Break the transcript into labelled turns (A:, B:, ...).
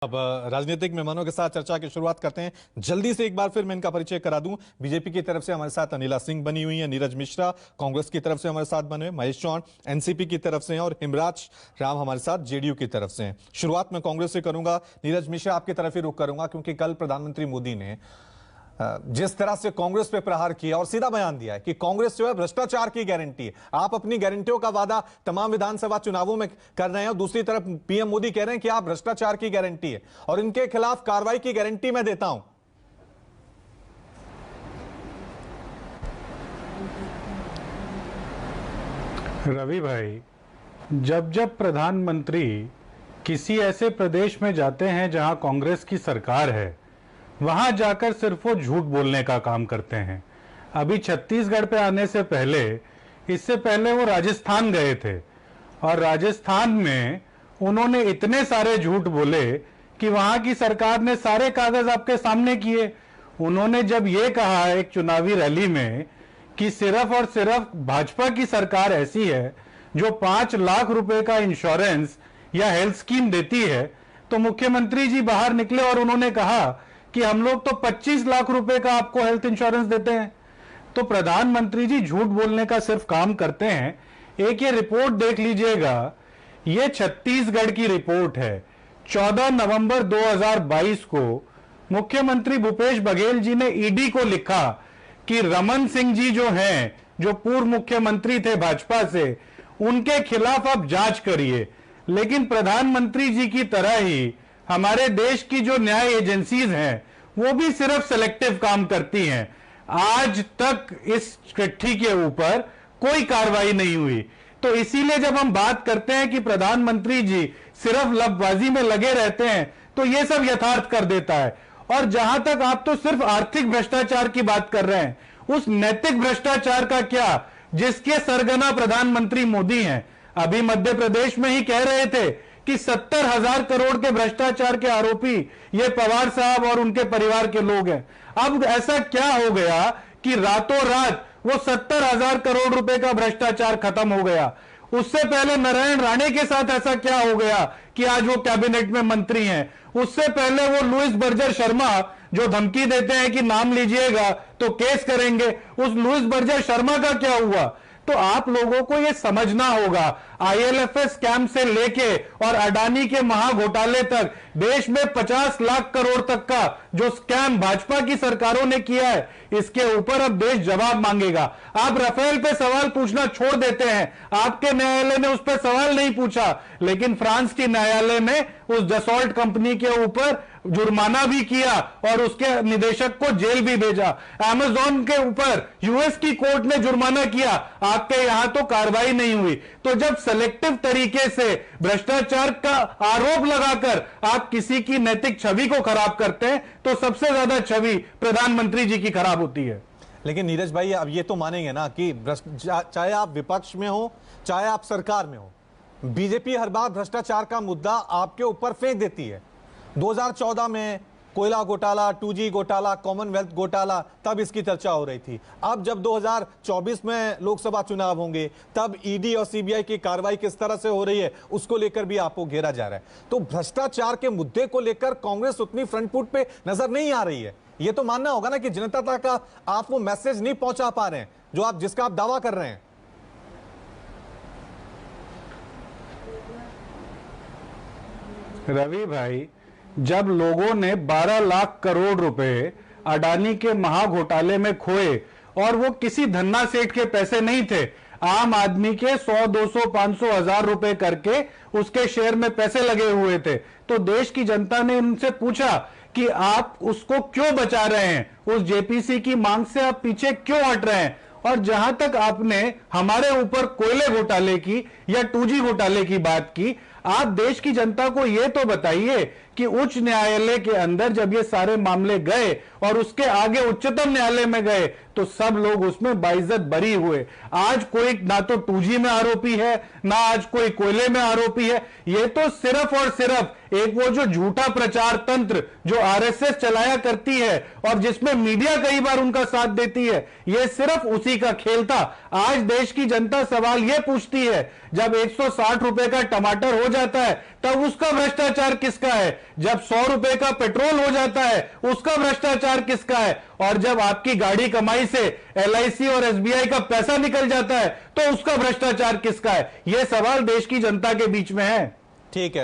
A: अब राजनीतिक मेहमानों के साथ चर्चा की शुरुआत करते हैं। जल्दी से एक बार फिर मैं इनका परिचय करा दूं। बीजेपी की तरफ से हमारे साथ अनिला सिंह बनी हुई है, नीरज मिश्रा कांग्रेस की तरफ से हमारे साथ बने हुए, महेश चौहान एनसीपी की तरफ से हैं और हिमराज राम हमारे साथ जेडीयू की तरफ से हैं। शुरुआत में कांग्रेस से करूंगा। नीरज मिश्रा आपकी तरफ ही रुख करूंगा, क्योंकि कल प्रधानमंत्री मोदी ने जिस तरह से कांग्रेस पे प्रहार किया और सीधा बयान दिया है कि कांग्रेस जो है भ्रष्टाचार की गारंटी है। आप अपनी गारंटियों का वादा तमाम विधानसभा चुनावों में कर रहे हैं और दूसरी तरफ पीएम मोदी कह रहे हैं कि आप भ्रष्टाचार की गारंटी है और इनके खिलाफ कार्रवाई की गारंटी मैं देता हूं।
B: रवि भाई, जब जब प्रधानमंत्री किसी ऐसे प्रदेश में जाते हैं जहां कांग्रेस की सरकार है, वहां जाकर सिर्फ वो झूठ बोलने का काम करते हैं। अभी छत्तीसगढ़ पे आने से पहले, इससे पहले वो राजस्थान गए थे और राजस्थान में उन्होंने इतने सारे झूठ बोले कि वहां की सरकार ने सारे कागज आपके सामने किए। उन्होंने जब ये कहा एक चुनावी रैली में कि सिर्फ और सिर्फ भाजपा की सरकार ऐसी है जो 5 लाख रुपए का इंश्योरेंस या हेल्थ स्कीम देती है, तो मुख्यमंत्री जी बाहर निकले और उन्होंने कहा कि हम लोग तो 25 लाख रुपए का आपको हेल्थ इंश्योरेंस देते हैं। तो प्रधानमंत्री जी झूठ बोलने का सिर्फ काम करते हैं। एक ये रिपोर्ट देख लीजिएगा, ये छत्तीसगढ़ की रिपोर्ट है। 14 नवंबर 2022 को मुख्यमंत्री भूपेश बघेल जी ने ईडी को लिखा कि रमन सिंह जी जो हैं, जो पूर्व मुख्यमंत्री थे भाजपा से, उनके खिलाफ आप जांच करिए। लेकिन प्रधानमंत्री जी की तरह ही हमारे देश की जो न्याय एजेंसीज हैं, वो भी सिर्फ सेलेक्टिव काम करती हैं। आज तक इस चिट्ठी के ऊपर कोई कार्रवाई नहीं हुई। तो इसीलिए जब हम बात करते हैं कि प्रधानमंत्री जी सिर्फ लफबाजी में लगे रहते हैं, तो ये सब यथार्थ कर देता है। और जहां तक आप तो सिर्फ आर्थिक भ्रष्टाचार की बात कर रहे हैं, उस नैतिक भ्रष्टाचार का क्या, जिसके सरगना प्रधानमंत्री मोदी हैं। अभी मध्य प्रदेश में ही कह रहे थे कि 70,000 करोड़ के भ्रष्टाचार के आरोपी ये पवार साहब और उनके परिवार के लोग हैं। अब ऐसा क्या हो गया कि रातों रात वो 70,000 करोड़ रुपए का भ्रष्टाचार खत्म हो गया। उससे पहले नारायण राणे के साथ ऐसा क्या हो गया कि आज वो कैबिनेट में मंत्री हैं। उससे पहले वो लुइस बर्जर शर्मा जो धमकी देते हैं कि नाम लीजिएगा तो केस करेंगे, उस लुइस बर्जर शर्मा का क्या हुआ। तो आप लोगों को यह समझना होगा, आईएलएफएस स्कैम से लेके और अडानी के महाघोटाले तक देश में 50 लाख करोड़ तक का जो स्कैम भाजपा की सरकारों ने किया है, इसके ऊपर अब देश जवाब मांगेगा। आप राफेल पे सवाल पूछना छोड़ देते हैं, आपके न्यायालय ने उस पर सवाल नहीं पूछा, लेकिन फ्रांस की न्यायालय ने उस डसॉल्ट कंपनी के ऊपर जुर्माना भी किया और उसके निदेशक को जेल भी भेजा। अमेज़न के ऊपर यूएस की कोर्ट ने जुर्माना किया, आपके यहां तो कार्रवाई नहीं हुई। तो जब सेलेक्टिव तरीके से भ्रष्टाचार का आरोप लगाकर आप किसी की नैतिक छवि को खराब करते हैं, तो सबसे ज्यादा छवि प्रधानमंत्री जी की खराब होती है।
A: लेकिन नीरज भाई, अब ये तो मानेंगे ना कि चाहे आप विपक्ष में हो चाहे आप सरकार में हो, बीजेपी हर बार भ्रष्टाचार का मुद्दा आपके ऊपर फेंक देती है। 2014 में कोयला घोटाला, 2G घोटाला, कॉमनवेल्थ घोटाला, तब इसकी चर्चा हो रही थी। अब जब 2024 में लोकसभा चुनाव होंगे, तब ईडी और सीबीआई की कार्रवाई किस तरह से हो रही है, उसको लेकर भी आपको घेरा जा रहा है। तो भ्रष्टाचार के मुद्दे को लेकर कांग्रेस उतनी फ्रंट फुट पे नजर नहीं आ रही है। यह तो मानना होगा ना कि जनता तक का आप वो मैसेज नहीं पहुंचा पा रहे हैं जो जिसका आप दावा कर रहे हैं।
B: रवि भाई, जब लोगों ने 12 लाख करोड़ रुपए अडानी के महाघोटाले में खोए और वो किसी धन्ना सेठ के पैसे नहीं थे, आम आदमी के 100, 200, 500 हजार रुपए करके उसके शेयर में पैसे लगे हुए थे, तो देश की जनता ने उनसे पूछा कि आप उसको क्यों बचा रहे हैं, उस जेपीसी की मांग से आप पीछे क्यों हट रहे हैं। और जहां तक आपने हमारे ऊपर कोयले घोटाले की या 2G घोटाले की बात की, आप देश की जनता को यह तो बताइए कि उच्च न्यायालय के अंदर जब ये सारे मामले गए और उसके आगे उच्चतम न्यायालय में गए, तो सब लोग उसमें बाइज्जत बरी हुए। आज कोई ना तो 2G में आरोपी है, ना आज कोई कोयले में आरोपी है। ये तो सिर्फ और सिर्फ एक वो जो झूठा प्रचार तंत्र जो आरएसएस चलाया करती है और जिसमें मीडिया कई बार उनका साथ देती है, ये सिर्फ उसी का खेल था। आज देश की जनता सवाल यह पूछती है, जब 160 रुपए का टमाटर हो जाता है तब उसका भ्रष्टाचार किसका है? जब 100 रुपए का पेट्रोल हो जाता है उसका भ्रष्टाचार किसका है? और जब आपकी गाड़ी कमाई से LIC और SBI का पैसा निकल जाता है तो उसका भ्रष्टाचार किसका है? यह सवाल देश की जनता के बीच में है।
A: ठीक है।